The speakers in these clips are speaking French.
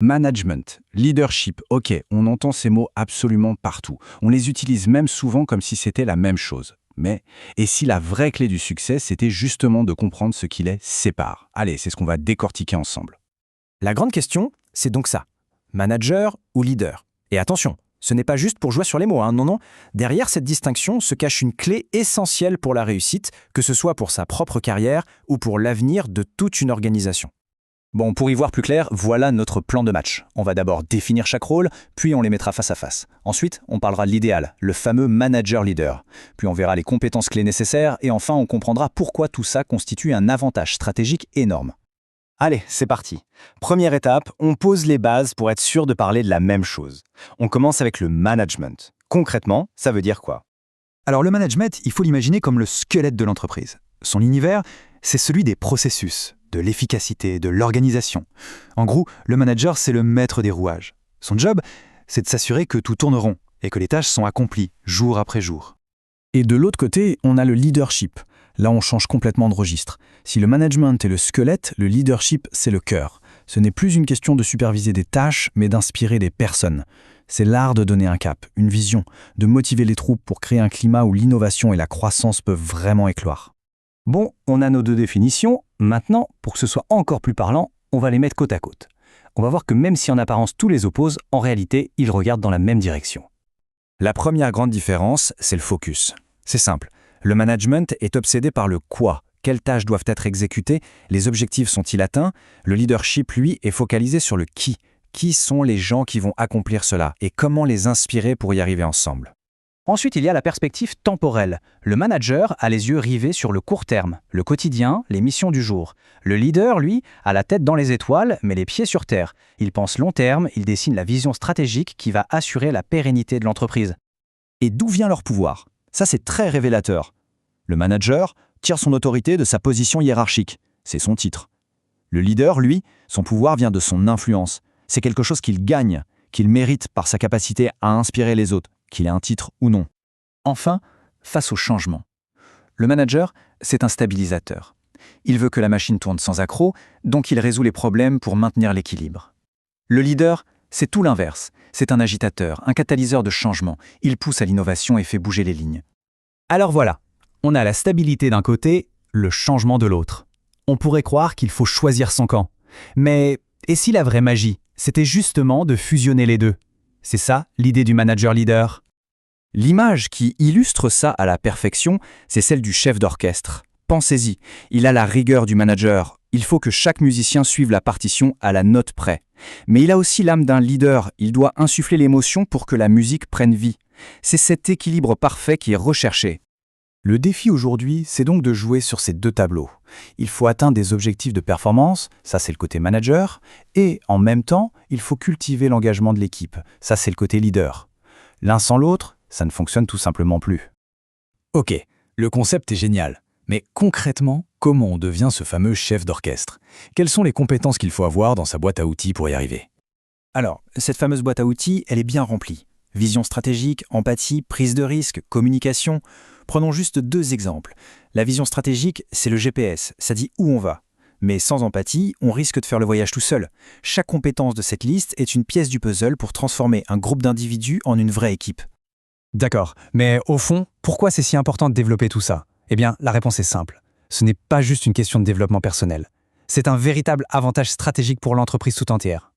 Management, leadership, ok, on entend ces mots absolument partout. On les utilise même souvent comme si c'était la même chose. Mais, et si la vraie clé du succès, c'était justement de comprendre ce qui les sépare? Allez, c'est ce qu'on va décortiquer ensemble. La grande question, c'est donc ça. Manager ou leader? Et attention, ce n'est pas juste pour jouer sur les mots, hein, non, non. Derrière cette distinction se cache une clé essentielle pour la réussite, que ce soit pour sa propre carrière ou pour l'avenir de toute une organisation. Bon, pour y voir plus clair, voilà notre plan de match. On va d'abord définir chaque rôle, puis on les mettra face à face. Ensuite, on parlera de l'idéal, le fameux manager-leader. Puis on verra les compétences clés nécessaires, et enfin on comprendra pourquoi tout ça constitue un avantage stratégique énorme. Allez, c'est parti. Première étape, on pose les bases pour être sûr de parler de la même chose. On commence avec le management. Concrètement, ça veut dire quoi? Alors le management, il faut l'imaginer comme le squelette de l'entreprise. Son univers, c'est celui des processus, de l'efficacité, de l'organisation. En gros, le manager, c'est le maître des rouages. Son job, c'est de s'assurer que tout tourne rond et que les tâches sont accomplies jour après jour. Et de l'autre côté, on a le leadership. Là, on change complètement de registre. Si le management est le squelette, le leadership, c'est le cœur. Ce n'est plus une question de superviser des tâches, mais d'inspirer des personnes. C'est l'art de donner un cap, une vision, de motiver les troupes pour créer un climat où l'innovation et la croissance peuvent vraiment éclore. Bon, on a nos deux définitions. Maintenant, pour que ce soit encore plus parlant, on va les mettre côte à côte. On va voir que même si en apparence tous les opposent, en réalité, ils regardent dans la même direction. La première grande différence, c'est le focus. C'est simple. Le management est obsédé par le quoi. Quelles tâches doivent être exécutées? Les objectifs sont-ils atteints? Le leadership, lui, est focalisé sur le qui. Qui sont les gens qui vont accomplir cela? Et comment les inspirer pour y arriver ensemble? Ensuite, il y a la perspective temporelle. Le manager a les yeux rivés sur le court terme, le quotidien, les missions du jour. Le leader, lui, a la tête dans les étoiles, mais les pieds sur terre. Il pense long terme, il dessine la vision stratégique qui va assurer la pérennité de l'entreprise. Et d'où vient leur pouvoir? Ça, c'est très révélateur. Le manager tire son autorité de sa position hiérarchique. C'est son titre. Le leader, lui, son pouvoir vient de son influence. C'est quelque chose qu'il gagne, qu'il mérite par sa capacité à inspirer les autres, qu'il ait un titre ou non. Enfin, face au changement. Le manager, c'est un stabilisateur. Il veut que la machine tourne sans accroc, donc il résout les problèmes pour maintenir l'équilibre. Le leader, c'est tout l'inverse. C'est un agitateur, un catalyseur de changement. Il pousse à l'innovation et fait bouger les lignes. Alors voilà, on a la stabilité d'un côté, le changement de l'autre. On pourrait croire qu'il faut choisir son camp. Mais et si la vraie magie, c'était justement de fusionner les deux? C'est ça, l'idée du manager-leader. L'image qui illustre ça à la perfection, c'est celle du chef d'orchestre. Pensez-y, il a la rigueur du manager. Il faut que chaque musicien suive la partition à la note près. Mais il a aussi l'âme d'un leader. Il doit insuffler l'émotion pour que la musique prenne vie. C'est cet équilibre parfait qui est recherché. Le défi aujourd'hui, c'est donc de jouer sur ces deux tableaux. Il faut atteindre des objectifs de performance, ça c'est le côté manager, et en même temps, il faut cultiver l'engagement de l'équipe, ça c'est le côté leader. L'un sans l'autre, ça ne fonctionne tout simplement plus. Ok, le concept est génial. Mais concrètement, comment on devient ce fameux chef d'orchestre? Quelles sont les compétences qu'il faut avoir dans sa boîte à outils pour y arriver? Alors, cette fameuse boîte à outils, elle est bien remplie. Vision stratégique, empathie, prise de risque, communication. Prenons juste deux exemples. La vision stratégique, c'est le GPS, ça dit où on va. Mais sans empathie, on risque de faire le voyage tout seul. Chaque compétence de cette liste est une pièce du puzzle pour transformer un groupe d'individus en une vraie équipe. D'accord, mais au fond, pourquoi c'est si important de développer tout ça? Eh bien, la réponse est simple. Ce n'est pas juste une question de développement personnel. C'est un véritable avantage stratégique pour l'entreprise tout entière.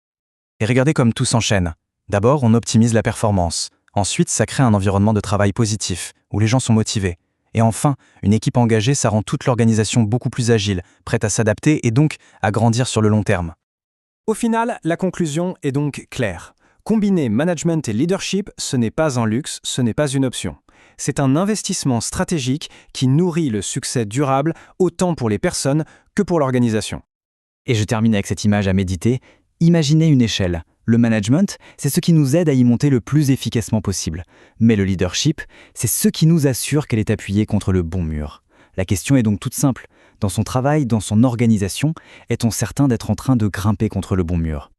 Et regardez comme tout s'enchaîne. D'abord, on optimise la performance. Ensuite, ça crée un environnement de travail positif, où les gens sont motivés. Et enfin, une équipe engagée, ça rend toute l'organisation beaucoup plus agile, prête à s'adapter et donc à grandir sur le long terme. Au final, la conclusion est donc claire. Combiner management et leadership, ce n'est pas un luxe, ce n'est pas une option. C'est un investissement stratégique qui nourrit le succès durable autant pour les personnes que pour l'organisation. Et je termine avec cette image à méditer. Imaginez une échelle. Le management, c'est ce qui nous aide à y monter le plus efficacement possible. Mais le leadership, c'est ce qui nous assure qu'elle est appuyée contre le bon mur. La question est donc toute simple. Dans son travail, dans son organisation, est-on certain d'être en train de grimper contre le bon mur?